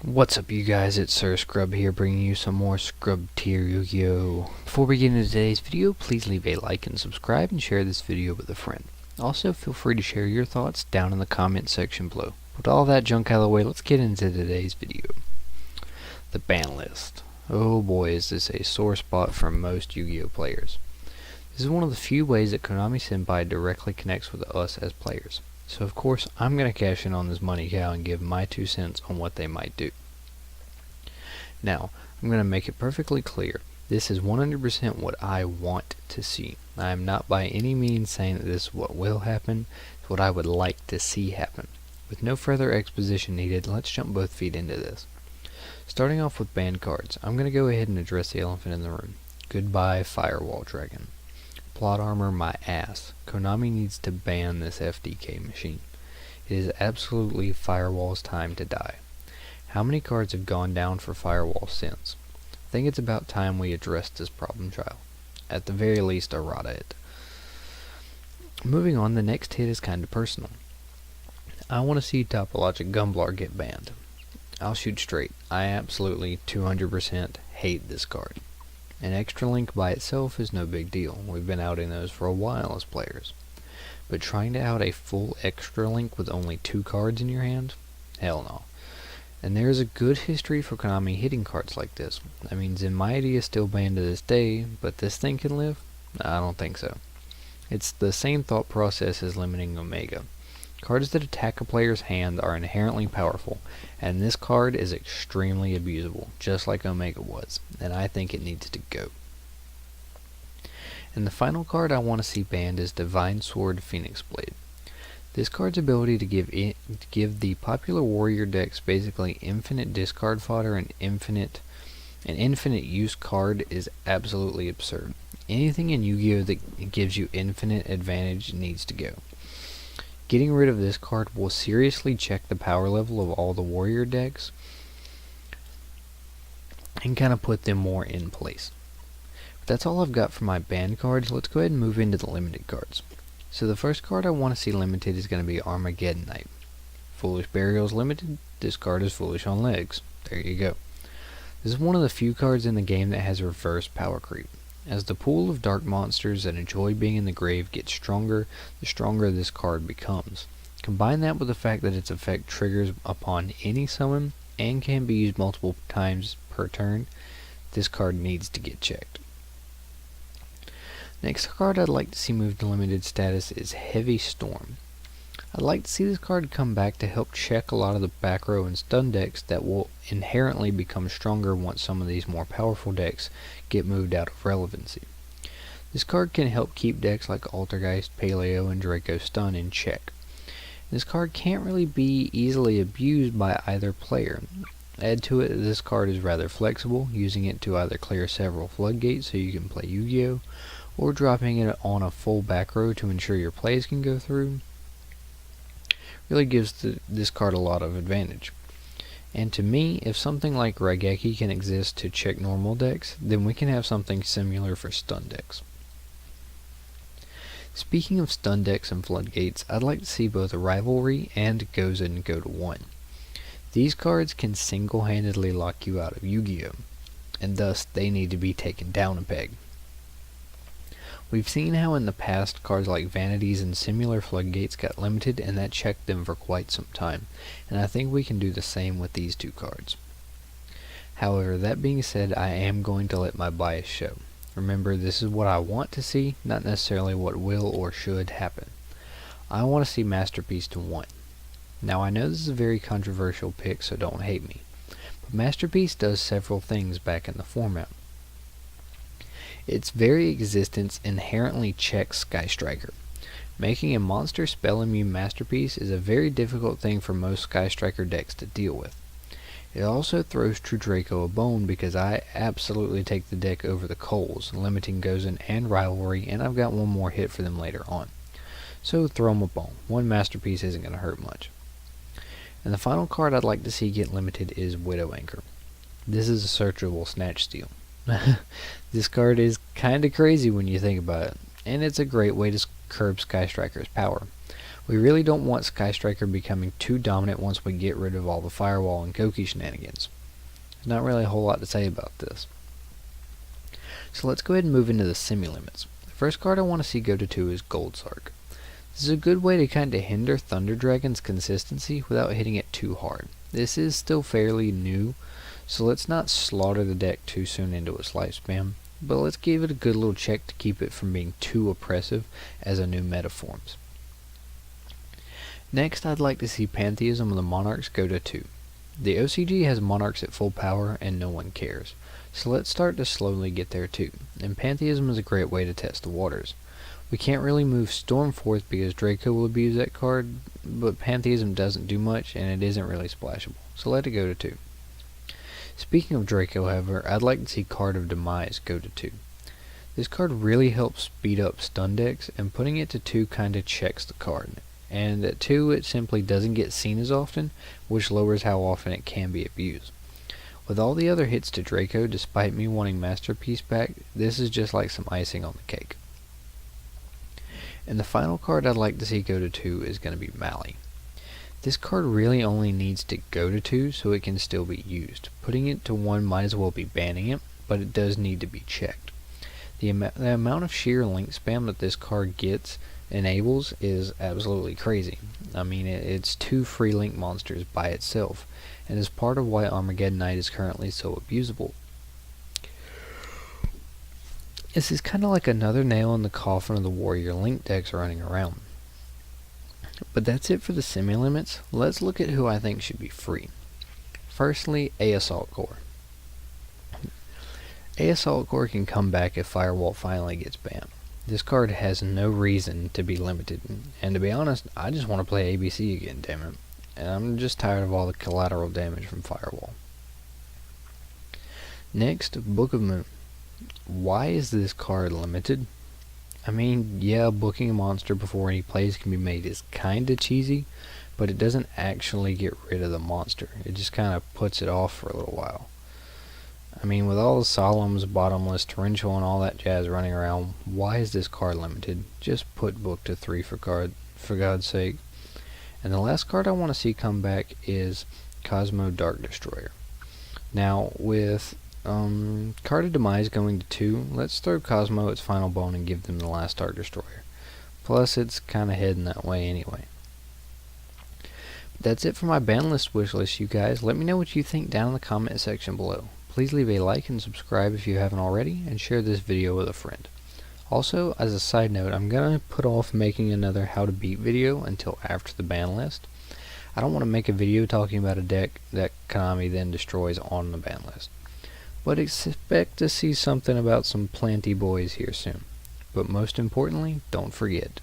What's up, you guys? It's Sir Scrub here, bringing you some more Scrub tier Yu-Gi-Oh! Before we get into today's video, please leave a like and subscribe and share this video with a friend. Also, feel free to share your thoughts down in the comment section below. With all that junk out of the way, let's get into today's video. The ban list. Oh boy, is this a sore spot for most Yu-Gi-Oh! Players. This is one of the few ways that Konami Senpai directly connects with us as players. So of course, I'm going to cash in on this money cow and give my 2 cents on what they might do. Now, I'm going to make it perfectly clear, this is 100% what I want to see. I am not by any means saying that this is what will happen, it's what I would like to see happen. With no further exposition needed, let's jump both feet into this. Starting off with banned cards, I'm going to go ahead and address the elephant in the room. Goodbye, Firewall Dragon. Plot armor my ass. Konami needs to ban this FDK machine. It is absolutely Firewall's time to die. How many cards have gone down for Firewall since? I think it's about time we addressed this problem child. At the very least, errata it. Moving on, the next hit is kinda personal. I want to see Topologic Gumblar get banned. I'll shoot straight. I absolutely 200% hate this card. An extra link by itself is no big deal. We've been outing those for a while as players. But trying to out a full extra link with only 2 cards in your hand? Hell no. And there is a good history for Konami hitting cards like this. I mean, Zenmighty is still banned to this day, but this thing can live? I don't think so. It's the same thought process as limiting Omega. Cards that attack a player's hand are inherently powerful, and this card is extremely abusable, just like Omega was, and I think it needs to go. And the final card I want to see banned is Divine Sword Phoenix Blade. This card's ability to give the popular warrior decks basically infinite discard fodder and infinite use card is absolutely absurd. Anything in Yu-Gi-Oh! That gives you infinite advantage needs to go. Getting rid of this card will seriously check the power level of all the warrior decks and kind of put them more in place. But that's all I've got for my banned cards. Let's go ahead and move into the limited cards. So the first card I want to see limited is going to be Armageddon Knight. Foolish Burial's limited. This card is foolish on legs. There you go. This is one of the few cards in the game that has reverse power creep. As the pool of dark monsters that enjoy being in the grave gets stronger, the stronger this card becomes. Combine that with the fact that its effect triggers upon any summon and can be used multiple times per turn, this card needs to get checked. Next card I'd like to see moved to limited status is Heavy Storm. I'd like to see this card come back to help check a lot of the back row and stun decks that will inherently become stronger once some of these more powerful decks get moved out of relevancy. This card can help keep decks like Altergeist, Paleo, and Draco stun in check. This card can't really be easily abused by either player. Add to it that this card is rather flexible, using it to either clear several floodgates so you can play Yu-Gi-Oh! Or dropping it on a full back row to ensure your plays can go through. Really gives this card a lot of advantage. And to me, if something like Raigeki can exist to check normal decks, then we can have something similar for stun decks. Speaking of stun decks and floodgates, I'd like to see both Rivalry and Gozen go to 1. These cards can single-handedly lock you out of Yu-Gi-Oh! And thus they need to be taken down a peg. We've seen how in the past cards like Vanities and similar floodgates got limited and that checked them for quite some time, and I think we can do the same with these 2 cards. However, that being said, I am going to let my bias show. Remember, this is what I want to see, not necessarily what will or should happen. I want to see Masterpiece to 1. Now I know this is a very controversial pick, so don't hate me, but Masterpiece does several things back in the format. Its very existence inherently checks Sky Striker. Making a monster spell immune Masterpiece is a very difficult thing for most Sky Striker decks to deal with. It also throws True Draco a bone because I absolutely take the deck over the coals, limiting Gozen and Rivalry, and I've got one more hit for them later on. So throw them a bone. 1 Masterpiece isn't going to hurt much. And the final card I'd like to see get limited is Widow Anchor. This is a searchable Snatch Steal. This card is kinda crazy when you think about it, and it's a great way to curb Sky Striker's power. We really don't want Sky Striker becoming too dominant once we get rid of all the Firewall and Koki shenanigans. There's not really a whole lot to say about this. So let's go ahead and move into the semi-limits. The first card I want to see go to 2 is Gold Sark. This is a good way to kind of hinder Thunder Dragon's consistency without hitting it too hard. This is still fairly new, so let's not slaughter the deck too soon into its lifespan, but let's give it a good little check to keep it from being too oppressive as a new meta forms. Next, I'd like to see Pantheism of the Monarchs go to 2. The OCG has Monarchs at full power and no one cares, so let's start to slowly get there too, and Pantheism is a great way to test the waters. We can't really move Stormforth because Draco will abuse that card, but Pantheism doesn't do much and it isn't really splashable, so let it go to 2. Speaking of Draco, however, I'd like to see Card of Demise go to 2. This card really helps speed up stun decks, and putting it to 2 kinda checks the card. And at 2 it simply doesn't get seen as often, which lowers how often it can be abused. With all the other hits to Draco, despite me wanting Masterpiece back, this is just like some icing on the cake. And the final card I'd like to see go to 2 is going to be Mali. This card really only needs to go to 2 so it can still be used. Putting it to 1 might as well be banning it, but it does need to be checked. The amount of sheer link spam that this card enables is absolutely crazy. I mean, it's 2 free link monsters by itself, and is part of why Armageddon Knight is currently so abusable. This is kind of like another nail in the coffin of the Warrior Link decks running around. But that's it for the semi-limits. Let's look at who I think should be free. Firstly, A Assault Core. A Assault Core can come back if Firewall finally gets banned. This card has no reason to be limited, and to be honest, I just want to play ABC again, damn it. And I'm just tired of all the collateral damage from Firewall. Next, Book of Moon. Why is this card limited? I mean, yeah, booking a monster before any plays can be made is kinda cheesy, but it doesn't actually get rid of the monster. It just kinda puts it off for a little while. I mean, with all the Solemns, Bottomless, Torrential, and all that jazz running around, why is this card limited? Just put Book to 3 for God's sake. And the last card I want to see come back is Cosmo Dark Destroyer. Now, with Card of Demise going to 2, let's throw Cosmo its final bone and give them the last Dark Destroyer. Plus, it's kinda heading that way anyway. That's it for my Banlist Wishlist, you guys. Let me know what you think down in the comment section below. Please leave a like and subscribe if you haven't already, and share this video with a friend. Also, as a side note, I'm gonna put off making another how to beat video until after the ban list. I don't want to make a video talking about a deck that Konami then destroys on the ban list. But expect to see something about some planty boys here soon. But most importantly, don't forget,